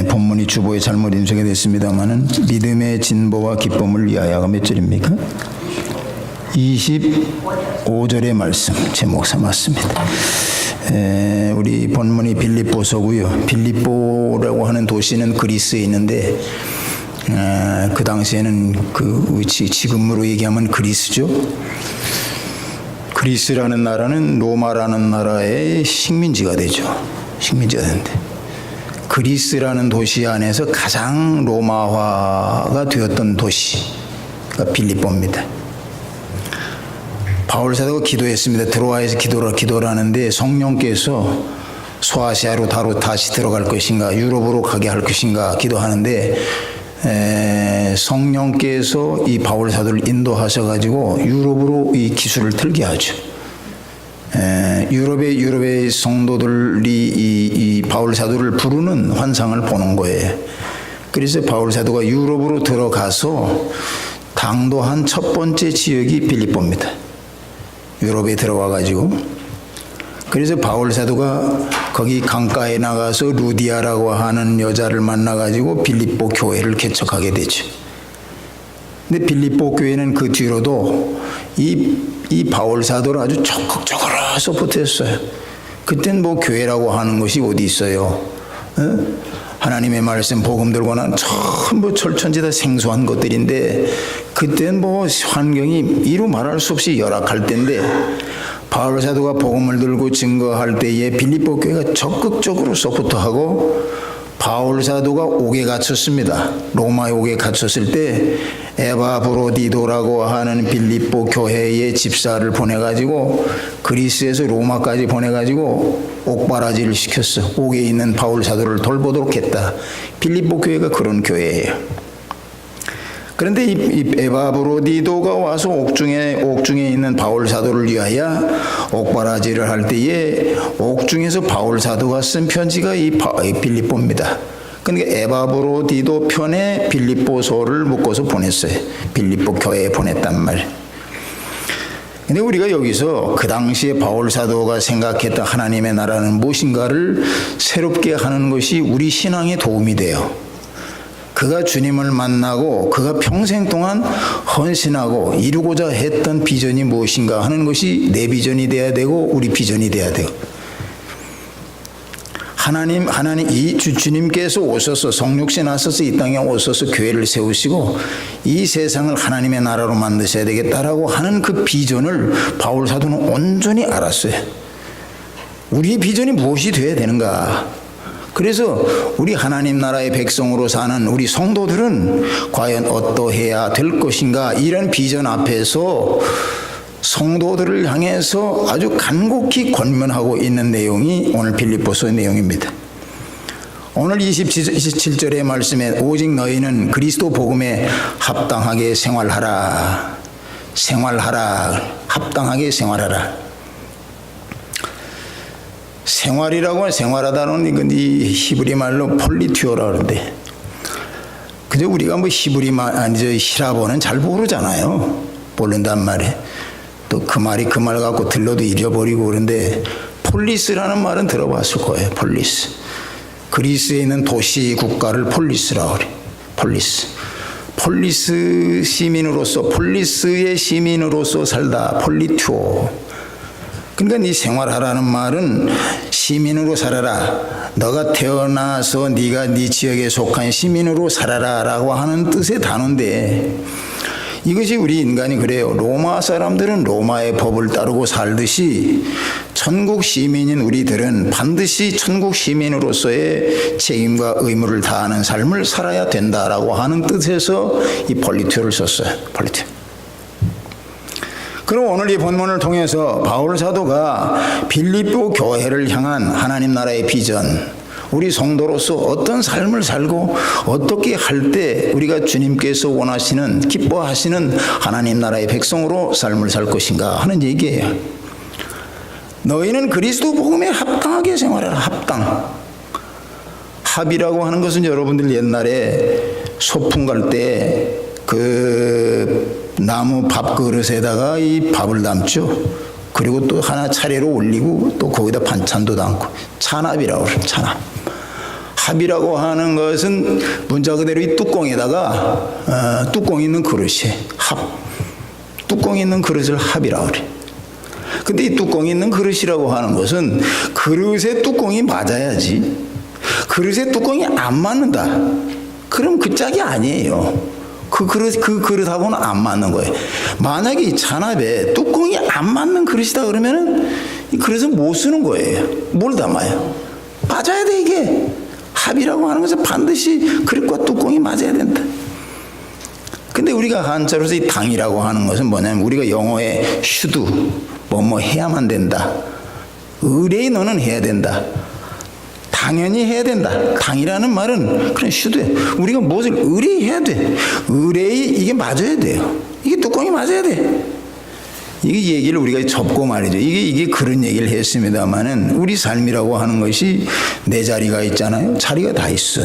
본문이 주보에 잘못 인쇄가 됐습니다만은 믿음의 진보와 기쁨을 위하여가 몇 절입니까? 25절의 말씀 제목 삼았습니다. 우리 본문이 빌립보서고요. 빌립보라고 하는 도시는 그리스에 있는데 그 당시에는 그 지금으로 얘기하면 그리스죠. 그리스라는 나라는 로마라는 나라의 식민지가 되죠. 식민지가 되는데 그리스라는 도시 안에서 가장 로마화가 되었던 도시가 빌립보입니다. 바울 사도가 기도했습니다. 드로아에서 기도를 하는데 성령께서 소아시아로 다시 들어갈 것인가 유럽으로 가게 할 것인가 기도하는데 성령께서 이 바울 사도를 인도하셔가지고 유럽으로 이 기술을 틀게 하죠. 유럽의 성도들이 이 바울 사도를 부르는 환상을 보는 거예요. 그래서 바울 사도가 유럽으로 들어가서 당도한 첫 번째 지역이 빌립보입니다. 유럽에 들어와가지고 그래서 바울 사도가 거기 강가에 나가서 루디아라고 하는 여자를 만나가지고 빌립보 교회를 개척하게 되죠. 근데 빌립보 교회는 그 뒤로도 이 바울 사도를 아주 적극적으로 서포트했어요. 그땐 뭐 교회라고 하는 것이 어디 있어요? 하나님의 말씀 복음 들고 난 전부 철천지 다 생소한 것들인데 그땐 뭐 환경이 이루 말할 수 없이 열악할 때인데 바울 사도가 복음을 들고 증거할 때에 빌립보 교회가 적극적으로 서포트하고 바울 사도가 옥에 갇혔습니다. 로마에 옥에 갇혔을 때 에바브로디도라고 하는 빌립보 교회의 집사를 보내가지고 그리스에서 로마까지 보내가지고 옥바라지를 시켰어. 옥에 있는 바울 사도를 돌보도록 했다. 빌립보 교회가 그런 교회예요. 그런데 이 에바브로디도가 와서 옥중에 있는 바울 사도를 위하여 옥바라지를 할 때에 옥중에서 바울 사도가 쓴 편지가 이 빌립보입니다. 그러니까 에바브로디도 편에 빌립보서를 묶어서 보냈어요. 빌립보 교회에 보냈단 말. 근데 우리가 여기서 그 당시에 바울 사도가 생각했던 하나님의 나라는 무엇인가를 새롭게 하는 것이 우리 신앙에 도움이 돼요. 그가 주님을 만나고 그가 평생 동안 헌신하고 이루고자 했던 비전이 무엇인가 하는 것이 내 비전이 돼야 되고 우리 비전이 돼야 돼요. 하나님 이 주님께서 오셔서 성육신 하셔서 이 땅에 오셔서 교회를 세우시고 이 세상을 하나님의 나라로 만드셔야 되겠다라고 하는 그 비전을 바울 사도는 온전히 알았어요. 우리의 비전이 무엇이 되어야 되는가? 그래서 우리 하나님 나라의 백성으로 사는 우리 성도들은 과연 어떠해야 될 것인가 이런 비전 앞에서 성도들을 향해서 아주 간곡히 권면하고 있는 내용이 오늘 빌립보서의 내용입니다. 오늘 27절의 말씀에 오직 너희는 그리스도 복음에 합당하게 생활하라. 합당하게 생활하라. 생활이라고 하면 생활하다는 건 이 히브리 말로 폴리티오라 그러는데 그저 우리가 뭐 히브리 히라보는 잘 모르잖아요. 모른단 말이에요. 또 그 말이 그 말 갖고 들러도 잃어버리고 그런데 폴리스라는 말은 들어봤을 거예요. 폴리스. 그리스에 있는 도시 국가를 폴리스라고 그래요. 폴리스 시민으로서 폴리스의 시민으로서 살다. 폴리티오. 그러니까 이 생활하라는 말은 시민으로 살아라. 너가 태어나서 네가 네 지역에 속한 시민으로 살아라 라고 하는 뜻의 단어인데 이것이 우리 인간이 그래요. 로마 사람들은 로마의 법을 따르고 살듯이 천국 시민인 우리들은 반드시 천국 시민으로서의 책임과 의무를 다하는 삶을 살아야 된다라고 하는 뜻에서 이 폴리티오를 썼어요. 폴리티오. 그럼 오늘 이 본문을 통해서 바울 사도가 빌립보 교회를 향한 하나님 나라의 비전, 우리 성도로서 어떤 삶을 살고 어떻게 할 때 우리가 주님께서 원하시는 기뻐하시는 하나님 나라의 백성으로 삶을 살 것인가 하는 얘기예요. 너희는 그리스도 복음에 합당하게 생활하라. 합당. 합이라고 하는 것은 여러분들 옛날에 소풍 갈 때 그 나무 밥그릇에다가 이 밥을 담죠. 그리고 또 하나 차례로 올리고 또 거기다 반찬도 담고 찬합이라고 그래요. 찬합. 합이라고 하는 것은 문자 그대로 이 뚜껑에다가 뚜껑 있는 그릇이 합. 뚜껑 있는 그릇을 합이라고 그래. 근데 이 뚜껑 있는 그릇이라고 하는 것은 그릇의 뚜껑이 맞아야지. 그릇의 뚜껑이 안 맞는다. 그럼 그 짝이 아니에요. 그 그릇하고는 안 맞는 거예요. 만약에 이 잔압에 뚜껑이 안 맞는 그릇이다 그러면은 이 그릇은 못 쓰는 거예요. 뭘 담아요? 맞아야 돼, 이게. 합이라고 하는 것은 반드시 그릇과 뚜껑이 맞아야 된다. 근데 우리가 한자로서 이 당이라고 하는 것은 뭐냐면 우리가 영어에 should, 뭐 해야만 된다. 의뢰의 너는 해야 된다. 당연히 해야 된다. 당이라는 말은 그냥 should. 우리가 무엇을 의뢰해야 돼. 의뢰의 이게 맞아야 돼요. 이게 뚜껑이 맞아야 돼. 이게 얘기를 우리가 접고 말이죠. 이게 그런 얘기를 했습니다만은 우리 삶이라고 하는 것이 내 자리가 있잖아요. 자리가 다 있어.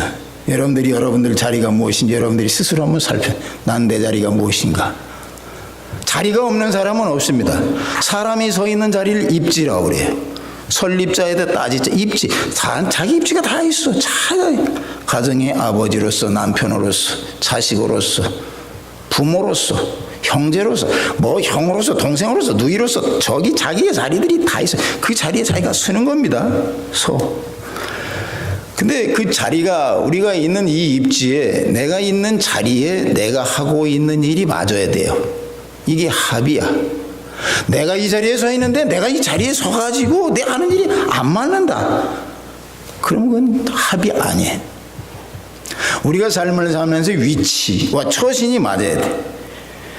여러분들 자리가 무엇인지 여러분들이 스스로 한번 살펴. 난 내 자리가 무엇인가. 자리가 없는 사람은 없습니다. 사람이 서 있는 자리를 입지라고 그래요. 설립자에다 따지자. 입지. 자기 입지가 다 있어. 가정의 아버지로서, 남편으로서, 자식으로서, 부모로서, 형제로서, 형으로서, 동생으로서, 누이로서, 저기 자기의 자리들이 다 있어. 그 자리에 자기가 서는 겁니다. 근데 그 자리가 우리가 있는 이 입지에 내가 있는 자리에 내가 하고 있는 일이 맞아야 돼요. 이게 합이야. 내가 이 자리에 서 있는데 내가 이 자리에 서가지고 내가 하는 일이 안 맞는다. 그럼 그건 합이 아니에요. 우리가 삶을 살면서 위치와 처신이 맞아야 돼.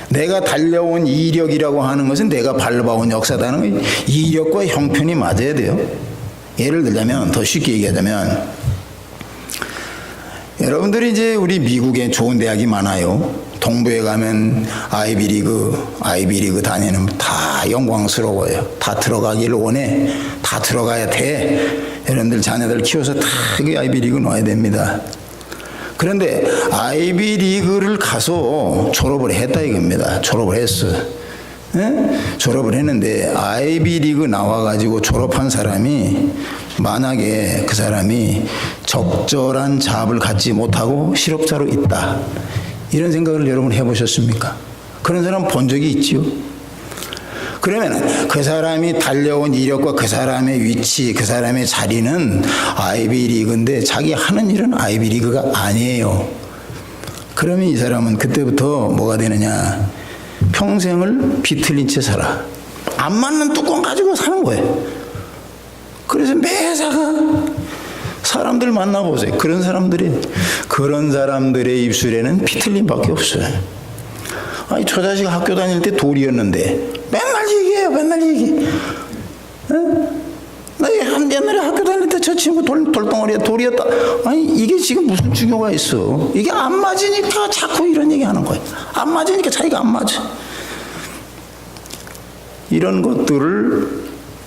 내가 달려온 이력이라고 하는 것은 내가 밟아온 역사다는 거예요. 이력과 형편이 맞아야 돼요. 예를 들자면 더 쉽게 얘기하자면 여러분들이 이제 우리 미국에 좋은 대학이 많아요. 동부에 가면 아이비리그 다니는 다 영광스러워요. 다 들어가기를 원해. 다 들어가야 돼. 여러분들 자녀들 키워서 다 그 아이비리그 넣어야 됩니다. 그런데 아이비리그를 가서 졸업을 했다 이겁니다. 졸업을 했어. 졸업을 했는데 아이비리그 나와가지고 졸업한 사람이 만약에 그 사람이 적절한 잡을 갖지 못하고 실업자로 있다. 이런 생각을 여러분 해보셨습니까? 그런 사람 본 적이 있지요? 그러면 그 사람이 달려온 이력과 그 사람의 위치, 그 사람의 자리는 아이비리그인데 자기 하는 일은 아이비리그가 아니에요. 그러면 이 사람은 그때부터 뭐가 되느냐? 평생을 비틀린 채 살아. 안 맞는 뚜껑 가지고 사는 거예요. 그래서 매사가 사람들 만나보세요. 그런 사람들의 입술에는 비틀림밖에 없어요. 아니 저 자식 학교 다닐 때 돌이었는데 맨날 얘기해요. 맨날 얘기. 나 옛날에 학교 다닐 때 저 친구 돌덩어리야 돌이었다. 아니 이게 지금 무슨 중요가 있어. 이게 안 맞으니까 자꾸 이런 얘기 하는 거예요. 안 맞으니까 자기가 안 맞아. 이런 것들을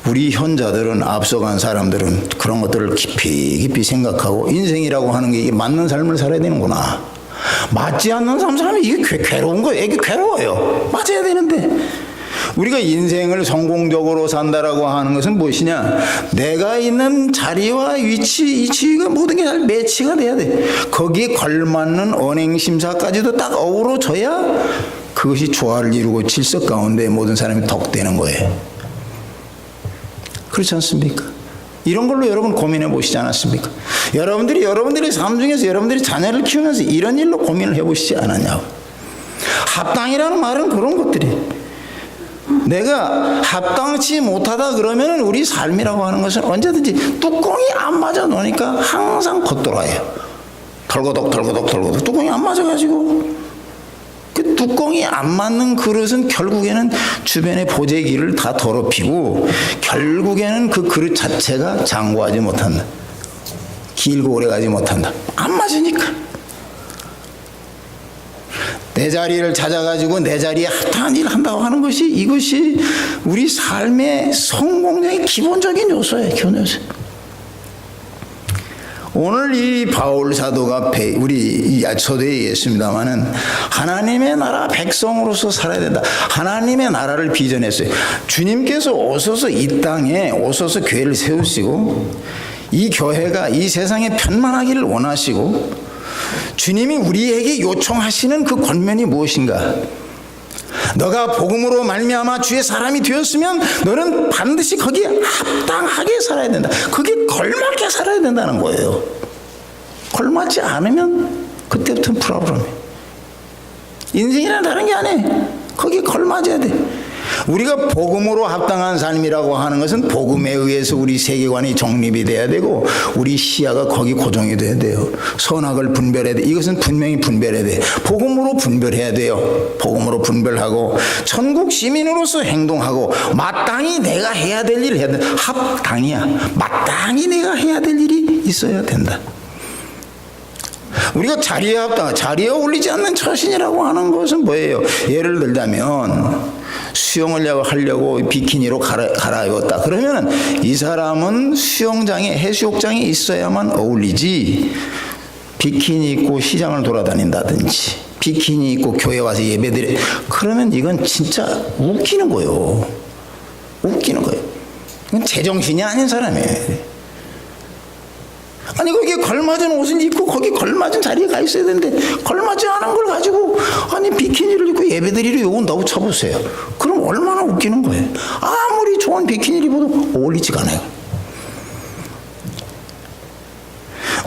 우리 현자들은, 앞서간 사람들은 그런 것들을 깊이 생각하고 인생이라고 하는 게 이게 맞는 삶을 살아야 되는구나. 맞지 않는 사람이 이게 괴로운 거예요. 이게 괴로워요. 맞아야 되는데. 우리가 인생을 성공적으로 산다라고 하는 것은 무엇이냐? 내가 있는 자리와 위치, 이 지위가 모든 게 잘 매치가 돼야 돼. 거기에 걸맞는 언행심사까지도 딱 어우러져야 그것이 조화를 이루고 질서 가운데 모든 사람이 덕되는 거예요. 그렇지 않습니까? 이런 걸로 여러분 고민해 보시지 않았습니까? 여러분들의 삶 중에서 여러분들이 자녀를 키우면서 이런 일로 고민을 해보시지 않았냐고. 합당이라는 말은 그런 것들이. 내가 합당치 못하다 그러면 우리 삶이라고 하는 것은 언제든지 뚜껑이 안 맞아 놓으니까 항상 겉돌아요. 덜거덕 뚜껑이 안 맞아가지고 그 뚜껑이 안 맞는 그릇은 결국에는 주변의 보재기를 다 더럽히고 결국에는 그 그릇 자체가 장구하지 못한다. 길고 오래가지 못한다. 안 맞으니까. 내 자리를 찾아가지고 내 자리에 합당한 일을 한다고 하는 것이 이것이 우리 삶의 성공적인 기본적인 요소예요. 기본 요소. 오늘 이 바울 사도가 우리 이 서두에 얘기했습니다마는 하나님의 나라 백성으로서 살아야 된다. 하나님의 나라를 비전했어요. 주님께서 오셔서 이 땅에 오셔서 교회를 세우시고 이 교회가 이 세상에 편만하기를 원하시고 주님이 우리에게 요청하시는 그 권면이 무엇인가? 너가 복음으로 말미암아 주의 사람이 되었으면 너는 반드시 거기에 합당하게 살아야 된다. 거기에 걸맞게 살아야 된다는 거예요. 걸맞지 않으면 그때부터는 프로블럼이에요. 인생이란 다른 게 아니에요. 거기에 걸맞아야 돼. 우리가 복음으로 합당한 삶이라고 하는 것은 복음에 의해서 우리 세계관이 정립이 돼야 되고 우리 시야가 거기 고정이 돼야 돼요. 선악을 분별해야 돼. 이것은 분명히 분별해야 돼. 복음으로 분별해야 돼요. 복음으로 분별하고 천국 시민으로서 행동하고 마땅히 내가 해야 될 일을 해야 돼. 합당이야. 마땅히 내가 해야 될 일이 있어야 된다. 우리가 자리에 합당, 자리에 어울리지 않는 처신이라고 하는 것은 뭐예요? 예를 들자면 수영을 하려고 비키니로 갈아입었다. 그러면 이 사람은 수영장에 해수욕장에 있어야만 어울리지, 비키니 입고 시장을 돌아다닌다든지 비키니 입고 교회 와서 예배드려, 그러면 이건 진짜 웃기는 거예요. 웃기는 거예요. 이건 제정신이 아닌 사람이에요. 아니 거기에 걸맞은 옷을 입고 거기 걸맞은 자리에 가 있어야 되는데 걸맞지 않은 걸 가지고 아니 비키니를 입고 예배드리러 요건 너무 쳐보세요. 그럼 얼마나 웃기는 거예요. 아무리 좋은 비키니를 입어도 어울리지가 않아요.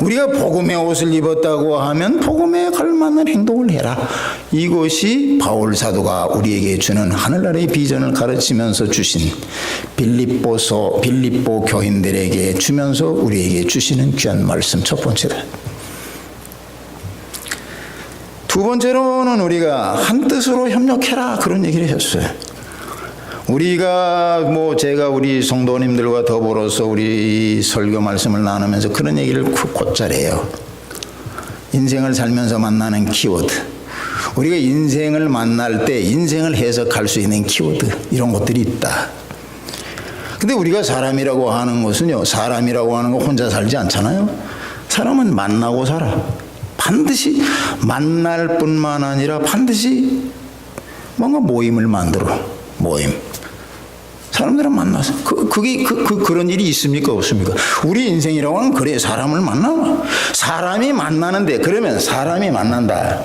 우리가 복음의 옷을 입었다고 하면 복음에 걸맞는 행동을 해라. 이것이 바울 사도가 우리에게 주는 하늘나라의 비전을 가르치면서 주신 빌립보 교인들에게 주면서 우리에게 주시는 귀한 말씀 첫 번째다. 두 번째로는 우리가 한 뜻으로 협력해라 그런 얘기를 했어요. 우리가 제가 우리 성도님들과 더불어서 우리 설교 말씀을 나누면서 그런 얘기를 곧잘 해요. 인생을 살면서 만나는 키워드, 우리가 인생을 만날 때 인생을 해석할 수 있는 키워드, 이런 것들이 있다. 근데 우리가 사람이라고 하는 것은요, 사람이라고 하는 거 혼자 살지 않잖아요. 사람은 만나고 살아. 반드시 만날 뿐만 아니라 반드시 뭔가 모임을 만들어. 모임. 사람들은 만나서 그런 일이 있습니까? 없습니까? 우리 인생이라고 하는 그래, 사람을 만나. 사람이 만나는데, 그러면 사람이 만난다.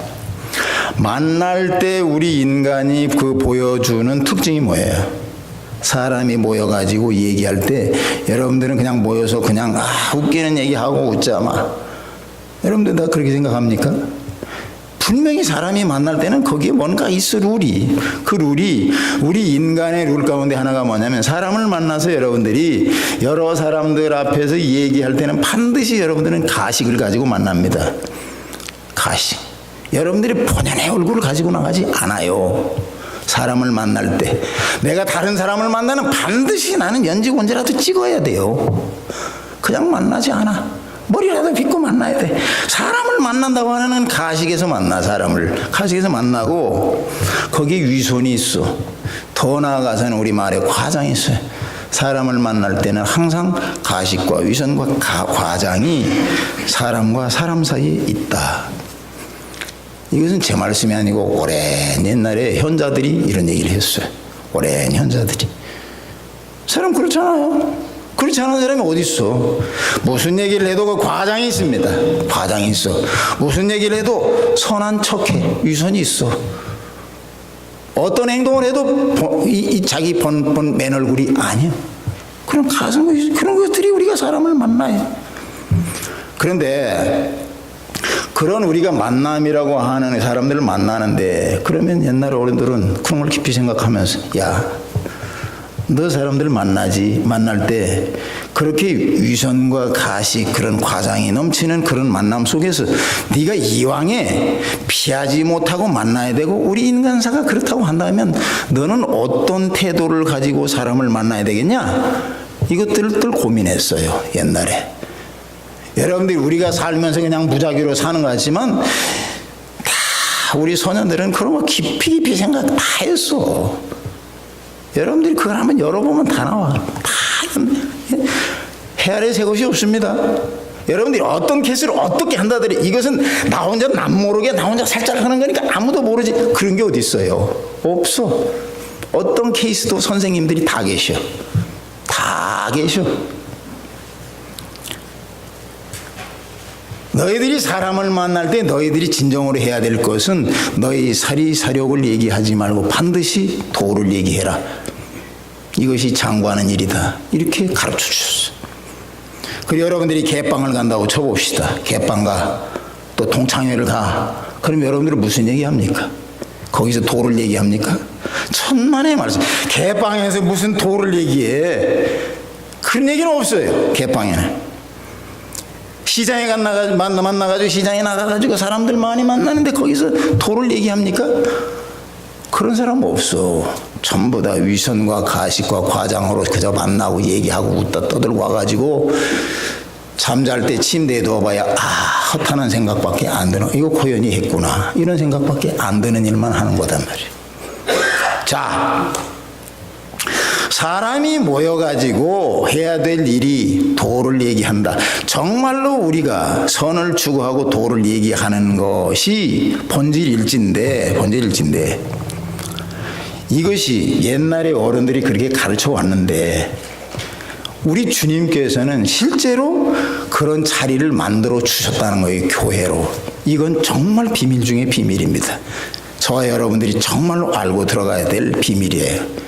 만날 때 우리 인간이 보여주는 특징이 뭐예요? 사람이 모여가지고 얘기할 때 여러분들은 그냥 모여서 그냥 웃기는 얘기하고 웃자 막. 여러분들 다 그렇게 생각합니까? 분명히 사람이 만날 때는 거기에 뭔가 있어, 룰이. 그 룰이 우리 인간의 룰 가운데 하나가 뭐냐면, 사람을 만나서 여러분들이 여러 사람들 앞에서 얘기할 때는 반드시 여러분들은 가식을 가지고 만납니다. 가식. 여러분들이 본연의 얼굴을 가지고 나가지 않아요. 사람을 만날 때 내가 다른 사람을 만나는 반드시 나는 연지곤지라도 찍어야 돼요. 그냥 만나지 않아. 머리라도 빗고 만나야 돼. 사람을 만난다고 하는 가식에서 만나. 사람을 가식에서 만나고 거기에 위선이 있어. 더 나아가서는 우리 말에 과장이 있어요. 사람을 만날 때는 항상 가식과 위선과 과장이 사람과 사람 사이에 있다. 이것은 제 말씀이 아니고 오랜 옛날에 현자들이 이런 얘기를 했어요. 오랜 현자들이. 사람 그렇잖아요. 그렇지 않은 사람이 어디 있어? 무슨 얘기를 해도 그 과장이 있습니다. 과장이 있어. 무슨 얘기를 해도 선한 척해. 위선이 있어. 어떤 행동을 해도 자기 번 맨 얼굴이 아니야. 그런 것들이 우리가 사람을 만나요. 그런데 그런 우리가 만남이라고 하는 사람들을 만나는데, 그러면 옛날 어른들은 그런 걸 깊이 생각하면서, 야, 너 사람들 만날 때 그렇게 위선과 가식, 그런 과장이 넘치는 그런 만남 속에서 네가 이왕에 피하지 못하고 만나야 되고, 우리 인간사가 그렇다고 한다면 너는 어떤 태도를 가지고 사람을 만나야 되겠냐? 이것들을 고민했어요, 옛날에. 여러분들이 우리가 살면서 그냥 무작위로 사는 것 같지만 다 우리 소년들은 그런 거 깊이 생각 다 했어. 여러분들이 그걸 한번 열어보면 다 나와. 다 헤아려 새 것이 없습니다. 여러분들이 어떤 케이스를 어떻게 한다더니 이것은 나 혼자 남모르게 나 혼자 살짝 하는 거니까 아무도 모르지, 그런 게 어디 있어요? 없어. 어떤 케이스도 선생님들이 다 계셔. 다 계셔. 너희들이 사람을 만날 때 너희들이 진정으로 해야 될 것은 너희 사리사욕을 얘기하지 말고 반드시 도를 얘기해라. 이것이 장구하는 일이다. 이렇게 가르쳐 주셨어요. 그리고 여러분들이 개빵을 간다고 쳐봅시다. 개빵 가. 또 동창회를 가. 그럼 여러분들은 무슨 얘기합니까? 거기서 도를 얘기합니까? 천만의 말씀. 개빵에서 무슨 도를 얘기해? 그런 얘기는 없어요. 개빵에는. 시장에 만나가지고 시장에 나가가지고 사람들 많이 만나는데 거기서 도를 얘기합니까? 그런 사람 없어. 전부 다 위선과 가식과 과장으로 그저 만나고 얘기하고 웃다 떠들고 와가지고 잠잘 때 침대에 누워봐야 헛하는 생각밖에 안 드는, 이거 고연히 했구나, 이런 생각밖에 안 드는 일만 하는 거단 말이에요. 자, 사람이 모여가지고 해야 될 일이 도를 얘기한다. 정말로 우리가 선을 추구하고 도를 얘기하는 것이 본질일진데 이것이 옛날에 어른들이 그렇게 가르쳐 왔는데 우리 주님께서는 실제로 그런 자리를 만들어 주셨다는 거예요. 교회로. 이건 정말 비밀 중에 비밀입니다. 저와 여러분들이 정말로 알고 들어가야 될 비밀이에요.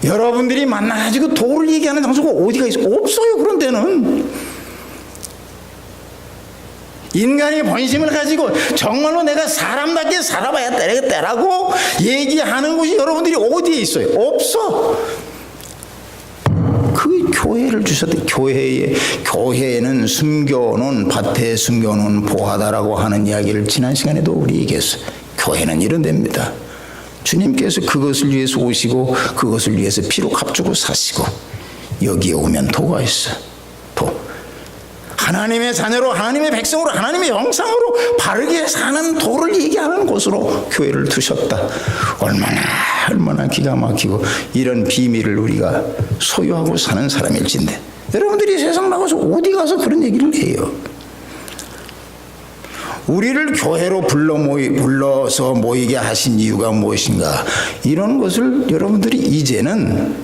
여러분들이 만나가지고 도를 얘기하는 장소가 어디가 있어? 없어요. 그런 데는. 인간의 본심을 가지고 정말로 내가 사람답게 살아봐야 되겠다라고 얘기하는 곳이 여러분들이 어디에 있어요? 없어. 그 교회를 주셨대. 교회에는 숨겨놓은, 밭에 숨겨놓은 보화다라고 하는 이야기를 지난 시간에도 우리 얘기했어요. 교회는 이런 데입니다. 주님께서 그것을 위해서 오시고 그것을 위해서 피로 값주고 사시고 여기에 오면 도가 있어. 도. 하나님의 자녀로, 하나님의 백성으로, 하나님의 형상으로 바르게 사는 도를 얘기하는 곳으로 교회를 두셨다. 얼마나 기가 막히고 이런 비밀을 우리가 소유하고 사는 사람일진데 여러분들이 세상 나가서 어디 가서 그런 얘기를 해요? 우리를 교회로 불러서 모이게 하신 이유가 무엇인가? 이런 것을 여러분들이 이제는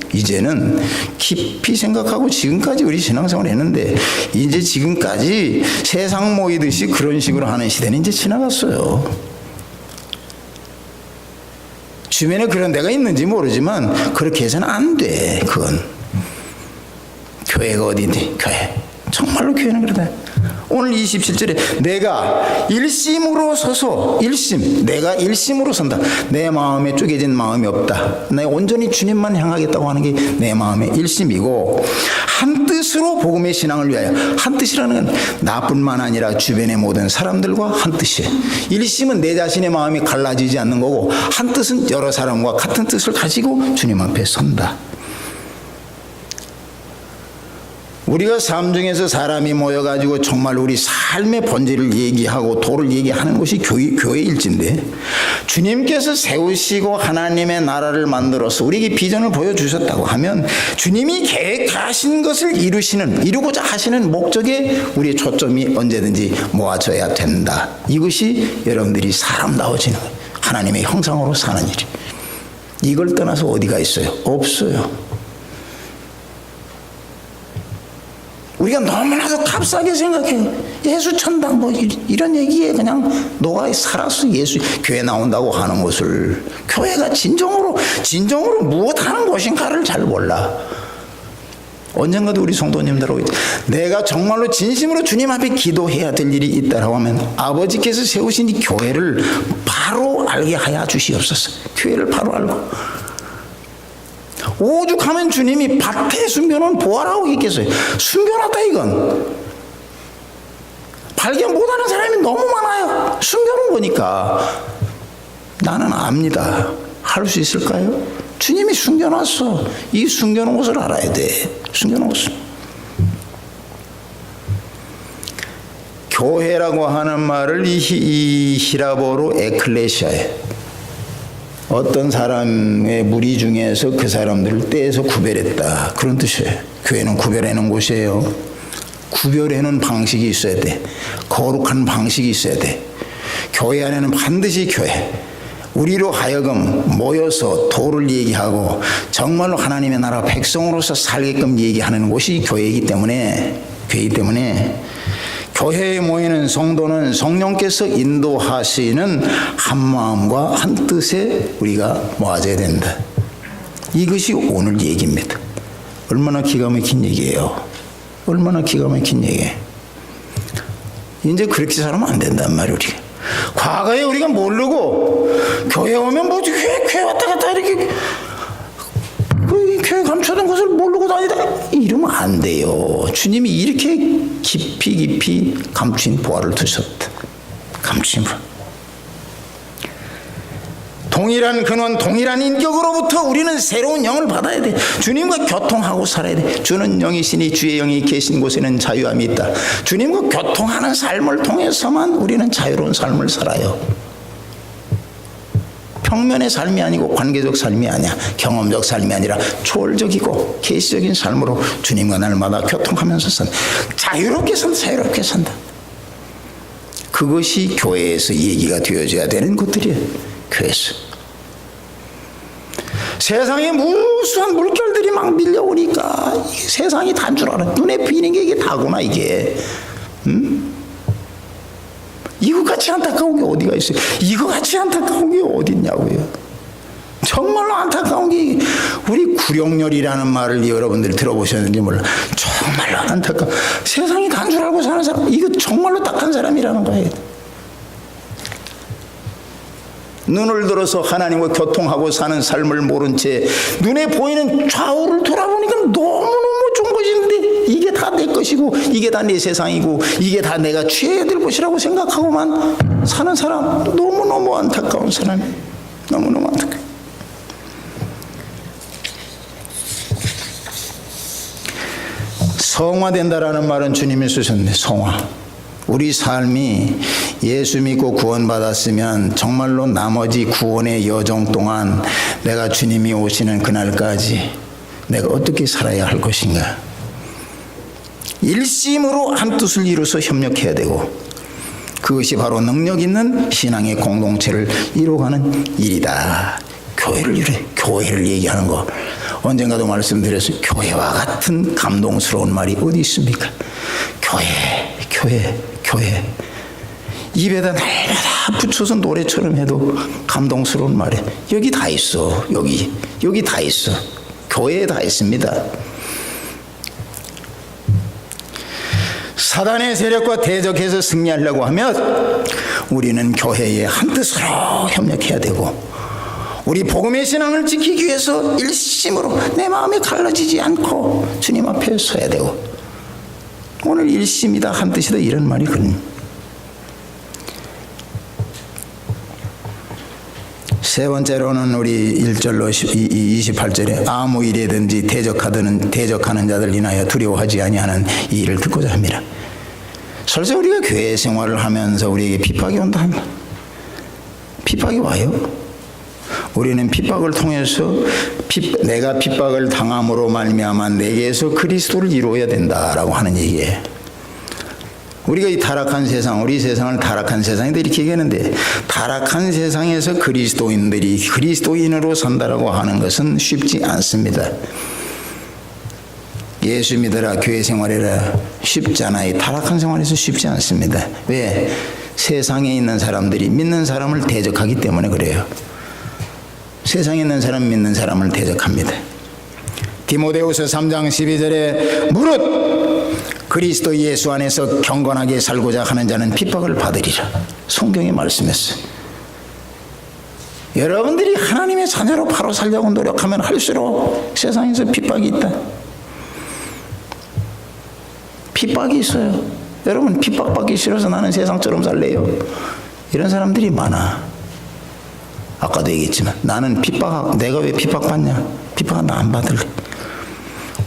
깊이 생각하고 지금까지 우리 신앙생활을 했는데 이제 지금까지 세상 모이듯이 그런 식으로 하는 시대는 이제 지나갔어요. 주변에 그런 데가 있는지 모르지만 그렇게 해서는 안 돼. 그건 교회가 어딘지. 교회 정말로 교회는 그러다. 오늘 27절에 내가 일심으로 서서 내가 일심으로 선다. 내 마음에 쪼개진 마음이 없다. 내가 온전히 주님만 향하겠다고 하는 게 내 마음의 일심이고 한 뜻으로 복음의 신앙을 위하여. 한 뜻이라는 건 나뿐만 아니라 주변의 모든 사람들과 한 뜻이에요. 일심은 내 자신의 마음이 갈라지지 않는 거고 한 뜻은 여러 사람과 같은 뜻을 가지고 주님 앞에 선다. 우리가 삶 중에서 사람이 모여가지고 정말 우리 삶의 본질을 얘기하고 도를 얘기하는 것이 교회일진데 주님께서 세우시고 하나님의 나라를 만들어서 우리에게 비전을 보여주셨다고 하면 주님이 계획하신 것을 이루고자 하시는 목적에 우리의 초점이 언제든지 모아져야 된다. 이것이 여러분들이 사람다워지는 거예요. 하나님의 형상으로 사는 일이. 이걸 떠나서 어디가 있어요? 없어요. 우리가 너무나도 값싸게 생각해요. 예수 천당 뭐 이런 얘기에 그냥 너가 살아서 예수 교회 나온다고 하는 것을 교회가 진정으로 무엇하는 것인가를 잘 몰라. 언젠가도 우리 성도님들하고 내가 정말로 진심으로 주님 앞에 기도해야 될 일이 있다라고 하면 아버지께서 세우신 이 교회를 바로 알게 하여 주시옵소서. 교회를 바로 알고 오죽하면 주님이 밭에 숨겨놓은 보화라고 했겠어요. 숨겨놨다 이건. 발견 못하는 사람이 너무 많아요. 숨겨놓은 거니까. 나는 압니다. 할 수 있을까요? 주님이 숨겨놨어. 이 숨겨놓은 것을 알아야 돼. 숨겨놓은 것을. 교회라고 하는 말을 이 히라보로 에클레시아에 어떤 사람의 무리 중에서 그 사람들을 떼서 구별했다. 그런 뜻이에요. 교회는 구별하는 곳이에요. 구별하는 방식이 있어야 돼. 거룩한 방식이 있어야 돼. 교회 안에는 반드시 교회. 우리로 하여금 모여서 도를 얘기하고 정말로 하나님의 나라 백성으로서 살게끔 얘기하는 곳이 교회이기 때문에 되기 때문에 교회에 모이는 성도는 성령께서 인도하시는 한 마음과 한 뜻에 우리가 모아져야 된다. 이것이 오늘 얘기입니다. 얼마나 기가 막힌 얘기예요. 얼마나 기가 막힌 얘기예요. 이제 그렇게 살면 안 된단 말이에요. 우리가. 과거에 우리가 모르고 교회 오면 뭐 교회 왔다 갔다 이렇게 교회 감춰둔 것을 모르고 다니다 이러면 안 돼요. 주님이 이렇게 깊이 감추인 보화를 두셨다. 감추인 보화. 동일한 근원, 동일한 인격으로부터 우리는 새로운 영을 받아야 돼. 주님과 교통하고 살아야 돼. 주는 영이시니 주의 영이 계신 곳에는 자유함이 있다. 주님과 교통하는 삶을 통해서만 우리는 자유로운 삶을 살아요. 평면의 삶이 아니고 관계적 삶이 아니야. 경험적 삶이 아니라 초월적이고 계시적인 삶으로 주님과 날마다 교통하면서 산다. 자유롭게 산다. 그것이 교회에서 얘기가 되어져야 되는 것들이에요. 교회에서. 세상에 무수한 물결들이 막 밀려오니까 이게 세상이 단 줄 알아. 눈에 보이는 게 이게 다구나 이게. 이거같이 안타까운 게 어디가 있어요? 이거같이 안타까운 게 어딨냐고요. 정말로 안타까운 게 우리 구령렬이라는 말을 여러분들이 들어보셨는지 몰라. 정말로 안타까워. 세상이 단 줄 알고 사는 사람, 이거 정말로 딱한 사람이라는 거예요. 눈을 들어서 하나님과 교통하고 사는 삶을 모른 채 눈에 보이는 좌우를 돌아보니까 너무너무 좋은 것인데 이게 다 내 것이고 이게 다 내 세상이고 이게 다 내가 취해야 될 것이라고 생각하고만 사는 사람, 너무너무 안타까운 사람이 너무너무 안타까워. 성화된다라는 말은 주님이 쓰셨네. 성화. 우리 삶이 예수 믿고 구원받았으면 정말로 나머지 구원의 여정 동안 내가 주님이 오시는 그날까지 내가 어떻게 살아야 할 것인가. 일심으로 한 뜻을 이루어서 협력해야 되고 그것이 바로 능력 있는 신앙의 공동체를 이루어가는 일이다. 교회를 얘기하는 거 언젠가도 말씀드렸어요. 교회와 같은 감동스러운 말이 어디 있습니까? 교회. 입에다 날마다 붙여서 노래처럼 해도 감동스러운 말이 여기 다 있어. 여기 다 있어. 교회에 다 있습니다. 사단의 세력과 대적해서 승리하려고 하면 우리는 교회에 한 뜻으로 협력해야 되고 우리 복음의 신앙을 지키기 위해서 일심으로 내 마음이 갈라지지 않고 주님 앞에 서야 되고 오늘 일심이다 한 뜻이다 이런 말이 그런. 세 번째로는 우리 1절로 28절에 아무 일이든지 대적하는 자들 인하여 두려워하지 아니하는 이 일을 듣고자 합니다. 설사 우리가 교회 생활을 하면서 우리에게 핍박이 온다 하면 핍박이 와요. 우리는 핍박을 통해서 내가 핍박을 당함으로 말미암아 내게서 그리스도를 이루어야 된다라고 하는 얘기예요. 우리가 이 타락한 세상, 우리 세상을 타락한 세상이다 이렇게 얘기하는데 타락한 세상에서 그리스도인들이 그리스도인으로 산다라고 하는 것은 쉽지 않습니다. 예수 믿어라, 교회 생활해라 쉽잖아요. 타락한 생활에서 쉽지 않습니다. 왜? 세상에 있는 사람들이 믿는 사람을 대적하기 때문에 그래요. 세상에 있는 사람 믿는 사람을 대적합니다. 디모데후서 3장 12절에 무릇 그리스도 예수 안에서 경건하게 살고자 하는 자는 핍박을 받으리라. 성경에 말씀했어요. 여러분들이 하나님의 자녀로 바로 살려고 노력하면 할수록 세상에서 핍박이 있다. 핍박이 있어요. 여러분 핍박받기 싫어서 나는 세상처럼 살래요. 이런 사람들이 많아. 아까도 얘기했지만 나는 내가 왜 핍박받냐? 핍박 나 안 받을래.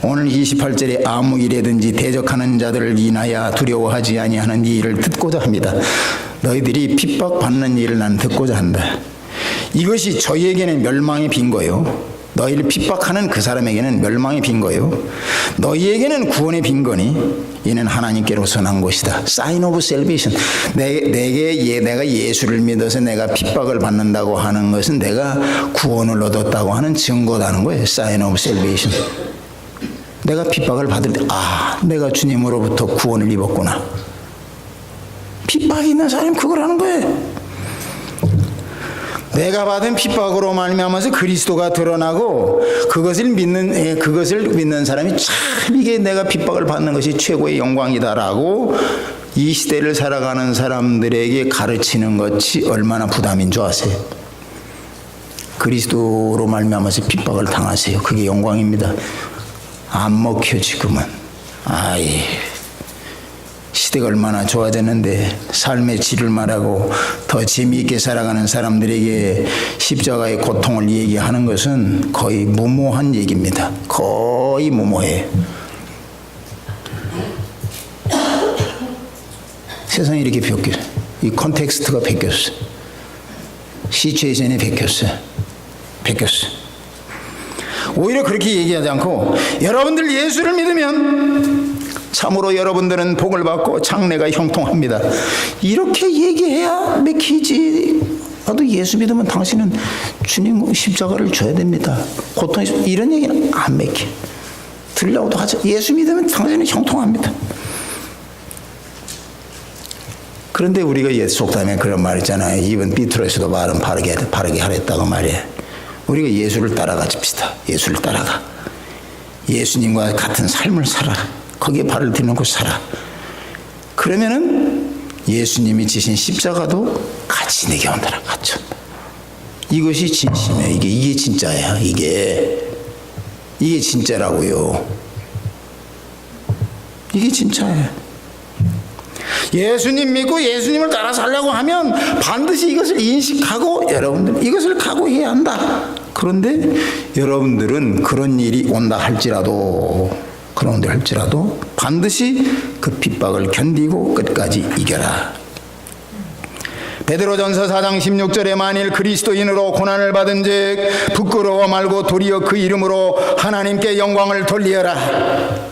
오늘 28절에 아무 일에든지 대적하는 자들을 인하여 두려워하지 아니하는 이 일을 듣고자 합니다. 너희들이 핍박받는 일을 난 듣고자 한다. 이것이 저희에게는 멸망의 빈거요. 너희를 핍박하는 그 사람에게는 멸망의 빈거요. 너희에게는 구원의 빈거니 이는 하나님께로서 난 것이다. Sign of salvation. 내가 예수를 믿어서 내가 핍박을 받는다고 하는 것은 내가 구원을 얻었다고 하는 증거라는 거예요. Sign of salvation. 내가 핍박을 받을 때, 내가 주님으로부터 구원을 입었구나. 핍박이 있는 사람이 그걸 하는 거예요. 내가 받은 핍박으로 말미암아서 그리스도가 드러나고 그것을 믿는 사람이 참 이게 내가 핍박을 받는 것이 최고의 영광이다라고 이 시대를 살아가는 사람들에게 가르치는 것이 얼마나 부담인 줄 아세요? 그리스도로 말미암아서 핍박을 당하세요. 그게 영광입니다. 안 먹혀 지금은. 시대가 얼마나 좋아졌는데 삶의 질을 말하고 더 재미있게 살아가는 사람들에게 십자가의 고통을 얘기하는 것은 거의 무모한 얘기입니다. 거의 무모해요. 세상이 이렇게 바뀌었어요. 이 컨텍스트가 바뀌었어요. 시츄에이션이 바뀌었어요. 오히려 그렇게 얘기하지 않고 여러분들 예수를 믿으면 참으로 여러분들은 복을 받고 장래가 형통합니다. 이렇게 얘기해야 맥히지. 나도 예수 믿으면 당신은 주님 십자가를 줘야 됩니다. 고통이 이런 얘기는 안 맥혀. 들으려고도 하죠. 예수 믿으면 당신은 형통합니다. 그런데 우리가 옛 속담에 그런 말 있잖아요. 이번 비트로에서도 말은 바르게 하랬다고 말이에요. 우리가 예수를 따라가집시다. 예수를 따라가. 예수님과 같은 삶을 살아. 거기에 발을 들여놓고 살아. 그러면은 예수님이 지신 십자가도 같이 내게 온다라. 같이 온다. 이것이 진심이에요. 이게 진짜야. 이게 진짜라고요. 이게 진짜예요. 예수님 믿고 예수님을 따라 살려고 하면 반드시 이것을 인식하고 여러분들 이것을 각오해야 한다. 그런데 여러분들은 그런 일이 온다 할지라도 반드시 그 핍박을 견디고 끝까지 이겨라. 베드로전서 4장 16절에 만일 그리스도인으로 고난을 받은즉 부끄러워 말고 도리어 그 이름으로 하나님께 영광을 돌리어라.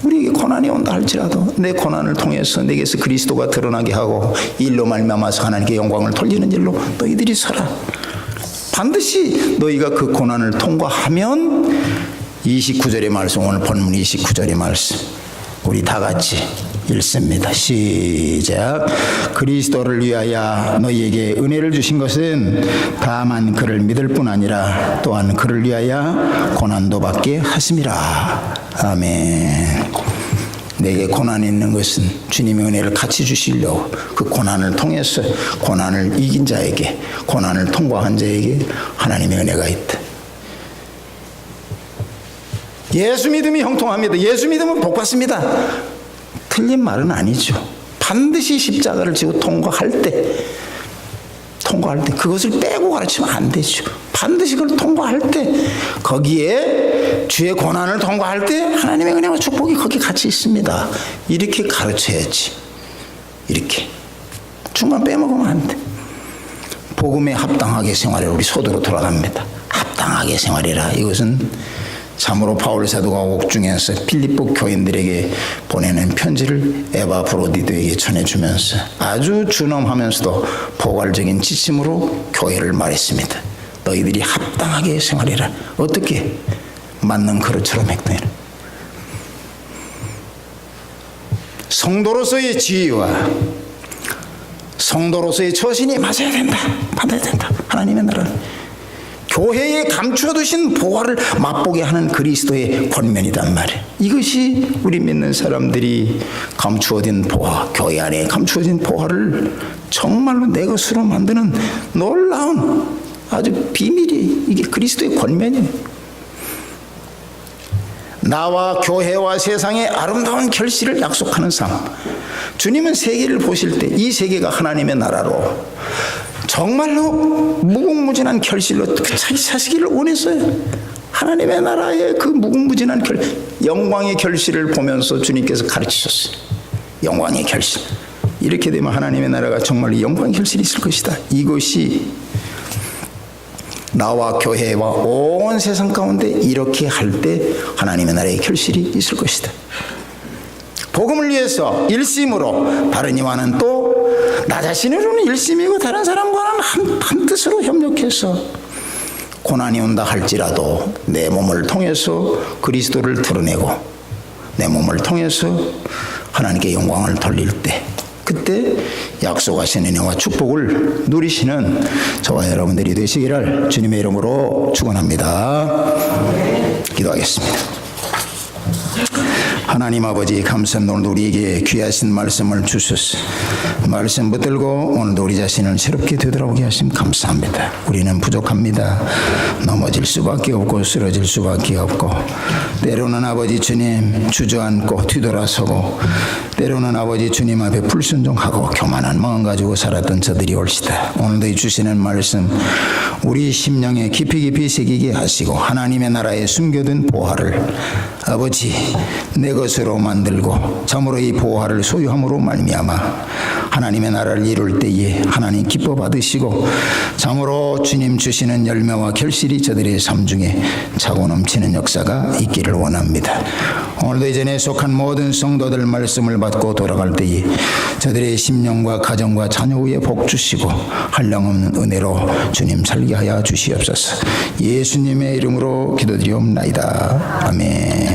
우리에게 고난이 온다 할지라도 내 고난을 통해서 내게서 그리스도가 드러나게 하고 일로 말미암아서 하나님께 영광을 돌리는 일로 너희들이 서라. 반드시 너희가 그 고난을 통과하면 29절의 말씀, 오늘 본문 29절의 말씀 우리 다 같이 읽습니다. 시작. 그리스도를 위하여 너희에게 은혜를 주신 것은 다만 그를 믿을 뿐 아니라 또한 그를 위하여 고난도 받게 하심이라. 아멘. 내게 고난이 있는 것은 주님의 은혜를 같이 주시려고 그 고난을 통해서 고난을 이긴 자에게 고난을 통과한 자에게 하나님의 은혜가 있다. 예수 믿음이 형통합니다. 예수 믿음은 복 받습니다. 틀린 말은 아니죠. 반드시 십자가를 지고 통과할 때 그것을 빼고 가르치면 안 되죠. 반드시 그걸 통과할 때 거기에 주의 고난을 통과할 때 하나님의 은혜와 축복이 거기 같이 있습니다. 이렇게 가르쳐야지. 이렇게 중간 빼먹으면 안 돼. 복음에 합당하게 생활해. 우리 소도로 돌아갑니다. 합당하게 생활해라. 이것은 참으로 바울 사도가 옥중에서 필립보 교인들에게 보내는 편지를 에바브로디도에게 전해주면서 아주 준엄하면서도 포괄적인 지침으로 교회를 말했습니다. 너희들이 합당하게 생활해라. 어떻게? 맞는 그릇처럼 행동해라. 성도로서의 지위와 성도로서의 처신이 맞아야 된다. 받아야 된다. 하나님의 나라는 교회에 감춰두신 보화를 맛보게 하는 그리스도의 권면이단 말이에요. 이것이 우리 믿는 사람들이 감추어진 보화, 교회 안에 감추어진 보화를 정말로 내 것으로 만드는 놀라운 아주 비밀이 이게 그리스도의 권면이에요. 나와 교회와 세상의 아름다운 결실을 약속하는 삶. 주님은 세계를 보실 때 이 세계가 하나님의 나라로 정말로 무궁무진한 결실로 사시기를 원했어요. 하나님의 나라의 그 무궁무진한 영광의 결실을 보면서 주님께서 가르치셨어요. 영광의 결실. 이렇게 되면 하나님의 나라가 정말로 영광의 결실이 있을 것이다. 이것이 나와 교회와 온 세상 가운데 이렇게 할 때 하나님의 나라의 결실이 있을 것이다. 복음을 위해서 일심으로 다른 이와는 또 나 자신으로는 일심이고 다른 사람과는 한 뜻으로 협력해서 고난이 온다 할지라도 내 몸을 통해서 그리스도를 드러내고 내 몸을 통해서 하나님께 영광을 돌릴 때, 그때 약속하신 은혜와 축복을 누리시는 저와 여러분들이 되시기를 주님의 이름으로 축원합니다. 기도하겠습니다. 하나님 아버지, 감사합니다. 오늘도 우리에게 귀하신 말씀을 주셔서 말씀 붙들고 오늘도 우리 자신을 새롭게 되돌아오게 하심 감사합니다. 우리는 부족합니다. 넘어질 수밖에 없고 쓰러질 수밖에 없고, 때로는 아버지 주님 주저앉고 뒤돌아서고, 때로는 아버지 주님 앞에 불순종하고 교만한 마음 가지고 살았던 저들이 올시다. 오늘도 주시는 말씀 우리 심령에 깊이 새기게 하시고, 하나님의 나라에 숨겨둔 보화를 아버지 내 것으로 만들고 참으로 이 보화를 소유함으로 말미암아 하나님의 나라를 이룰 때에 하나님 기뻐 받으시고, 참으로 주님 주시는 열매와 결실이 저들의 삶 중에 차고 넘치는 역사가 있기를 원합니다. 오늘도 이전에 속한 모든 성도들 말씀을 받고 돌아갈 때에 저들의 심령과 가정과 자녀 위에 복 주시고 한량없는 은혜로 주님 살게 하여 주시옵소서. 예수님의 이름으로 기도드리옵나이다. 아멘.